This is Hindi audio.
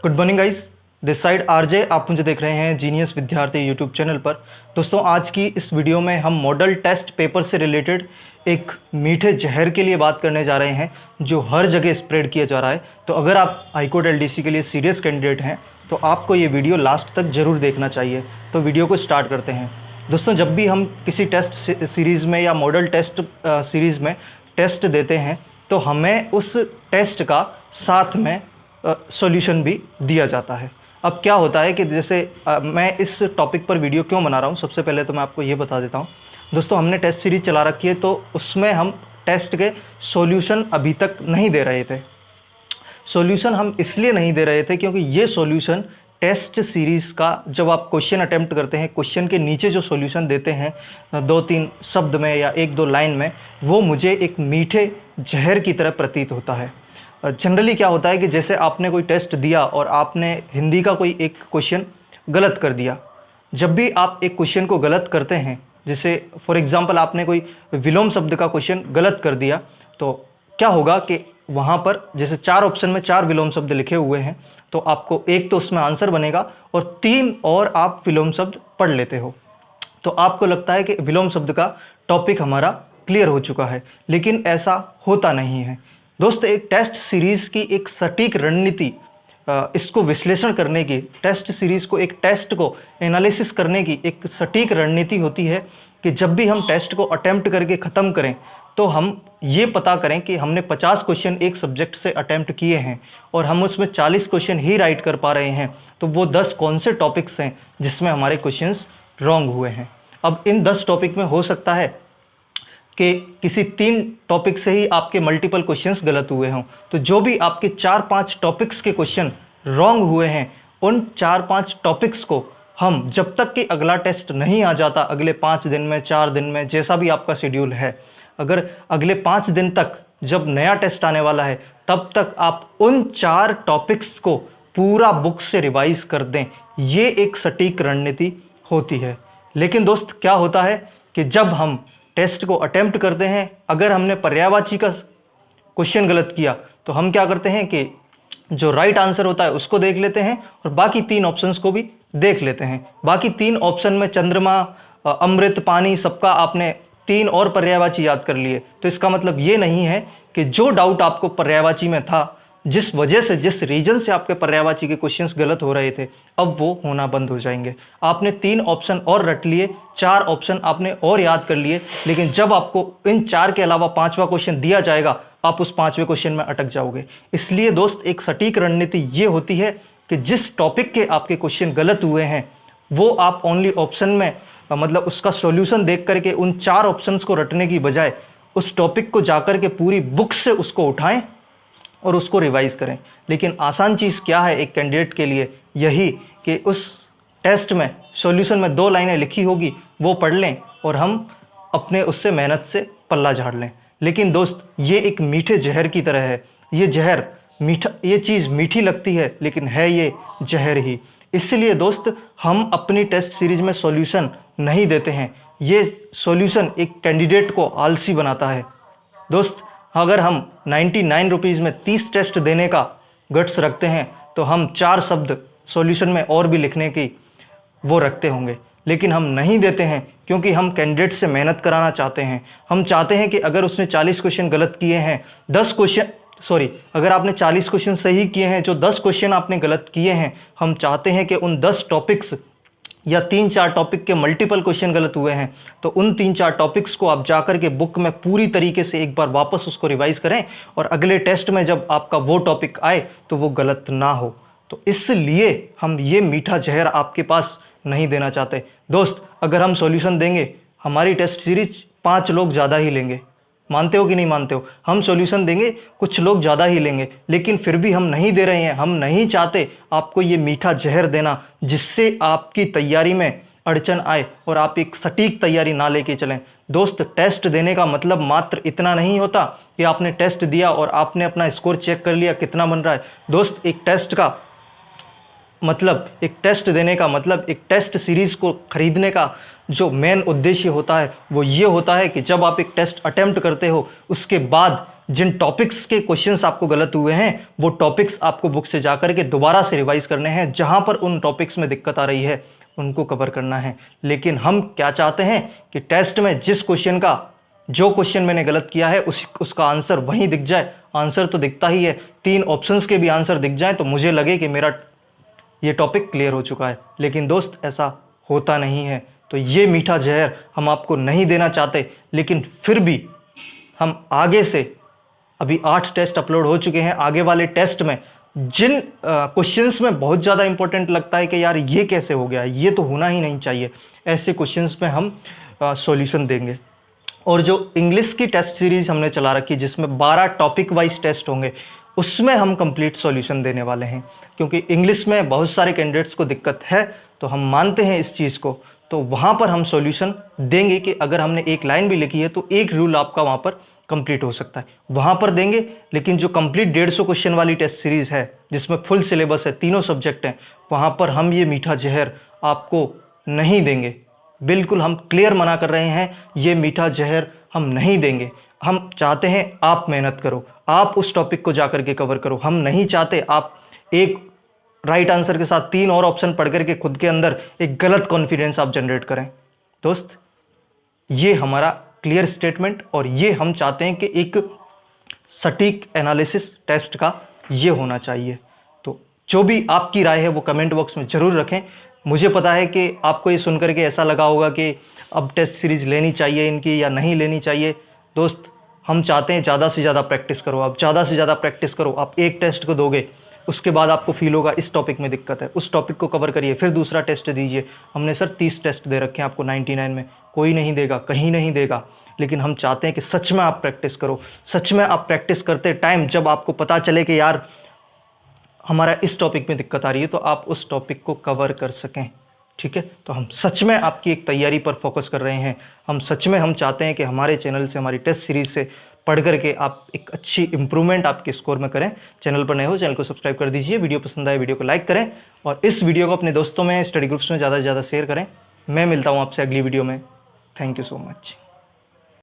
Good morning guys, this side RJ. आप मुझे देख रहे हैं जीनियस विद्यार्थी यूट्यूब चैनल पर। दोस्तों, आज की इस वीडियो में हम मॉडल टेस्ट पेपर से रिलेटेड एक मीठे जहर के लिए बात करने जा रहे हैं जो हर जगह स्प्रेड किया जा रहा है। तो अगर आप हाईकोर्ट एलडीसी के लिए सीरियस कैंडिडेट हैं तो आपको ये वीडियो लास्ट तक ज़रूर देखना चाहिए। तो वीडियो को स्टार्ट करते हैं। दोस्तों, जब भी हम किसी टेस्ट सीरीज़ में या मॉडल टेस्ट सीरीज़ में टेस्ट देते हैं तो हमें उस टेस्ट का साथ में सॉल्यूशन भी दिया जाता है। अब क्या होता है कि जैसे मैं इस टॉपिक पर वीडियो क्यों बना रहा हूँ, सबसे पहले तो मैं आपको ये बता देता हूँ। दोस्तों, हमने टेस्ट सीरीज चला रखी है तो उसमें हम टेस्ट के सॉल्यूशन अभी तक नहीं दे रहे थे। सॉल्यूशन हम इसलिए नहीं दे रहे थे क्योंकि ये सॉल्यूशन टेस्ट सीरीज़ का जब आप क्वेश्चन अटेम्प्ट करते हैं, क्वेश्चन के नीचे जो सॉल्यूशन देते हैं 2-3 शब्द में या 1-2 लाइन में, वो मुझे एक मीठे जहर की तरह प्रतीत होता है। जनरली क्या होता है कि जैसे आपने कोई टेस्ट दिया और आपने हिंदी का कोई एक क्वेश्चन गलत कर दिया। जब भी आप एक क्वेश्चन को गलत करते हैं, जैसे फॉर एग्जांपल आपने कोई विलोम शब्द का क्वेश्चन गलत कर दिया, तो क्या होगा कि वहाँ पर जैसे 4 ऑप्शन में 4 विलोम शब्द लिखे हुए हैं, तो आपको एक तो उसमें आंसर बनेगा और 3 और आप विलोम शब्द पढ़ लेते हो। तो आपको लगता है कि विलोम शब्द का टॉपिक हमारा क्लियर हो चुका है, लेकिन ऐसा होता नहीं है। दोस्त, एक टेस्ट सीरीज़ की एक सटीक रणनीति, इसको विश्लेषण करने की, टेस्ट सीरीज़ को, एक टेस्ट को एनालिसिस करने की एक सटीक रणनीति होती है कि जब भी हम टेस्ट को अटेम्प्ट करके ख़त्म करें तो हम ये पता करें कि हमने 50 क्वेश्चन एक सब्जेक्ट से अटेम्प्ट किए हैं और हम उसमें 40 क्वेश्चन ही राइट कर पा रहे हैं, तो वो 10 कौन से टॉपिक्स हैं जिसमें हमारे क्वेश्चंस रॉन्ग हुए हैं। अब इन 10 टॉपिक में हो सकता है कि किसी 3 टॉपिक से ही आपके मल्टीपल क्वेश्चंस गलत हुए हों। तो जो भी आपके 4-5 टॉपिक्स के क्वेश्चन रॉन्ग हुए हैं, उन 4-5 टॉपिक्स को हम जब तक कि अगला टेस्ट नहीं आ जाता, अगले 5 दिन में, 4 दिन में, जैसा भी आपका शेड्यूल है, अगर अगले 5 दिन तक जब नया टेस्ट आने वाला है तब तक आप उन 4 टॉपिक्स को पूरा बुक से रिवाइज कर दें, ये एक सटीक रणनीति होती है। लेकिन दोस्त, क्या होता है कि जब हम टेस्ट को अटेम्प्ट करते हैं, अगर हमने पर्यायवाची का क्वेश्चन गलत किया तो हम क्या करते हैं कि जो राइट आंसर होता है उसको देख लेते हैं और बाकी 3 ऑप्शंस को भी देख लेते हैं। बाकी 3 ऑप्शन में चंद्रमा, अमृत, पानी, सबका आपने 3 और पर्यायवाची याद कर लिए। तो इसका मतलब ये नहीं है कि जो डाउट आपको पर्यायवाची में था, जिस वजह से, जिस रीजन से आपके पर्यायवाची के क्वेश्चंस गलत हो रहे थे, अब वो होना बंद हो जाएंगे। आपने 3 ऑप्शन और रट लिए, 4 ऑप्शन आपने और याद कर लिए, लेकिन जब आपको इन 4 के अलावा 5वां क्वेश्चन दिया जाएगा, आप उस 5वें क्वेश्चन में अटक जाओगे। इसलिए दोस्त, एक सटीक रणनीति ये होती है कि जिस टॉपिक के आपके क्वेश्चन गलत हुए हैं वो आप ओनली ऑप्शन में, मतलब उसका सॉल्यूशन देख करके उन 4 ऑप्शंस को रटने की बजाय उस टॉपिक को जाकर के पूरी बुक से उसको उठाएं और उसको रिवाइज करें। लेकिन आसान चीज़ क्या है एक कैंडिडेट के लिए? यही कि उस टेस्ट में सॉल्यूशन में 2 लाइनें लिखी होगी, वो पढ़ लें और हम अपने उससे मेहनत से पल्ला झाड़ लें। लेकिन दोस्त, ये एक मीठे जहर की तरह है। ये जहर मीठा, ये चीज़ मीठी लगती है लेकिन है ये जहर ही। इसलिए दोस्त, हम अपनी टेस्ट सीरीज में सॉल्यूशन नहीं देते हैं। ये सॉल्यूशन एक कैंडिडेट को आलसी बनाता है। दोस्त, अगर हम 99 रुपीज़ में 30 टेस्ट देने का गट्स रखते हैं तो हम 4 शब्द सॉल्यूशन में और भी लिखने की वो रखते होंगे, लेकिन हम नहीं देते हैं क्योंकि हम कैंडिडेट से मेहनत कराना चाहते हैं। हम चाहते हैं कि अगर उसने 40 क्वेश्चन गलत किए हैं, अगर आपने 40 क्वेश्चन सही किए हैं, जो 10 क्वेश्चन आपने गलत किए हैं, हम चाहते हैं कि उन 10 टॉपिक्स या 3-4 टॉपिक के मल्टीपल क्वेश्चन गलत हुए हैं तो उन 3-4 टॉपिक्स को आप जाकर के बुक में पूरी तरीके से एक बार वापस उसको रिवाइज करें और अगले टेस्ट में जब आपका वो टॉपिक आए तो वो गलत ना हो। तो इसलिए हम ये मीठा जहर आपके पास नहीं देना चाहते। दोस्त, अगर हम सॉल्यूशन देंगे, हमारी टेस्ट सीरीज 5 लोग ज़्यादा ही लेंगे, मानते हो कि नहीं मानते हो? हम सॉल्यूशन देंगे, कुछ लोग ज़्यादा ही लेंगे, लेकिन फिर भी हम नहीं दे रहे हैं। हम नहीं चाहते आपको ये मीठा जहर देना जिससे आपकी तैयारी में अड़चन आए और आप एक सटीक तैयारी ना लेके चलें। दोस्त, टेस्ट देने का मतलब मात्र इतना नहीं होता कि आपने टेस्ट दिया और आपने अपना स्कोर चेक कर लिया कितना बन रहा है। दोस्त, एक टेस्ट का मतलब, एक टेस्ट देने का मतलब, एक टेस्ट सीरीज़ को खरीदने का जो मेन उद्देश्य होता है वो ये होता है कि जब आप एक टेस्ट अटेम्प्ट करते हो उसके बाद जिन टॉपिक्स के क्वेश्चंस आपको गलत हुए हैं वो टॉपिक्स आपको बुक से जाकर के दोबारा से रिवाइज करने हैं। जहां पर उन टॉपिक्स में दिक्कत आ रही है उनको कवर करना है। लेकिन हम क्या चाहते हैं कि टेस्ट में जिस क्वेश्चन का जो क्वेश्चन मैंने गलत किया है उसका आंसर वहीं दिख जाए। आंसर तो दिखता ही है, 3 ऑप्शंस के भी आंसर दिख जाए तो मुझे लगे कि मेरा ये टॉपिक क्लियर हो चुका है। लेकिन दोस्त ऐसा होता नहीं है। तो ये मीठा जहर हम आपको नहीं देना चाहते, लेकिन फिर भी हम आगे से, अभी 8 टेस्ट अपलोड हो चुके हैं, आगे वाले टेस्ट में जिन क्वेश्चंस में बहुत ज़्यादा इंपॉर्टेंट लगता है कि यार ये कैसे हो गया, ये तो होना ही नहीं चाहिए, ऐसे क्वेश्चंस में हम सॉल्यूशन देंगे। और जो इंग्लिश की टेस्ट सीरीज हमने चला रखी जिसमें 12 टॉपिक वाइज टेस्ट होंगे, उसमें हम कंप्लीट सॉल्यूशन देने वाले हैं। क्योंकि इंग्लिश में बहुत सारे कैंडिडेट्स को दिक्कत है, तो हम मानते हैं इस चीज़ को, तो वहाँ पर हम सॉल्यूशन देंगे कि अगर हमने एक लाइन भी लिखी है तो एक रूल आपका वहाँ पर कंप्लीट हो सकता है, वहाँ पर देंगे। लेकिन जो कंप्लीट 150 क्वेश्चन वाली टेस्ट सीरीज़ है जिसमें फुल सिलेबस है, तीनों सब्जेक्ट हैं, वहाँ पर हम ये मीठा जहर आपको नहीं देंगे। बिल्कुल हम क्लियर मना कर रहे हैं, ये मीठा जहर हम नहीं देंगे। हम चाहते हैं आप मेहनत करो, आप उस टॉपिक को जाकर के कवर करो। हम नहीं चाहते आप एक राइट आंसर के साथ 3 और ऑप्शन पढ़ करके खुद के अंदर एक गलत कॉन्फिडेंस आप जनरेट करें। दोस्त, ये हमारा क्लियर स्टेटमेंट, और ये हम चाहते हैं कि एक सटीक एनालिसिस टेस्ट का ये होना चाहिए। तो जो भी आपकी राय है वो कमेंट बॉक्स में ज़रूर रखें। मुझे पता है कि आपको ये सुन करके ऐसा लगा होगा कि अब टेस्ट सीरीज़ लेनी चाहिए इनकी या नहीं लेनी चाहिए। दोस्त, हम चाहते हैं ज़्यादा से ज़्यादा प्रैक्टिस करो, आप ज़्यादा से ज़्यादा प्रैक्टिस करो। आप एक टेस्ट को दोगे, उसके बाद आपको फील होगा इस टॉपिक में दिक्कत है, उस टॉपिक को कवर करिए, फिर दूसरा टेस्ट दीजिए। हमने सर 30 टेस्ट दे रखे हैं आपको 99 में, कोई नहीं देगा, कहीं नहीं देगा। लेकिन हम चाहते हैं कि सच में आप प्रैक्टिस करो। सच में आप प्रैक्टिस करते टाइम जब आपको पता चले कि यार हमारा इस टॉपिक में दिक्कत आ रही है, तो आप उस टॉपिक को कवर कर सकें। ठीक है, तो हम सच में आपकी एक तैयारी पर फोकस कर रहे हैं। हम सच में हम चाहते हैं कि हमारे चैनल से, हमारी टेस्ट सीरीज से पढ़ करके आप एक अच्छी इंप्रूवमेंट आपके स्कोर में करें। चैनल पर नए हो, चैनल को सब्सक्राइब कर दीजिए। वीडियो पसंद आए वीडियो को लाइक करें, और इस वीडियो को अपने दोस्तों में, स्टडी ग्रुप्स में ज़्यादा से ज़्यादा शेयर करें। मैं मिलता हूँ आपसे अगली वीडियो में। Thank you so much.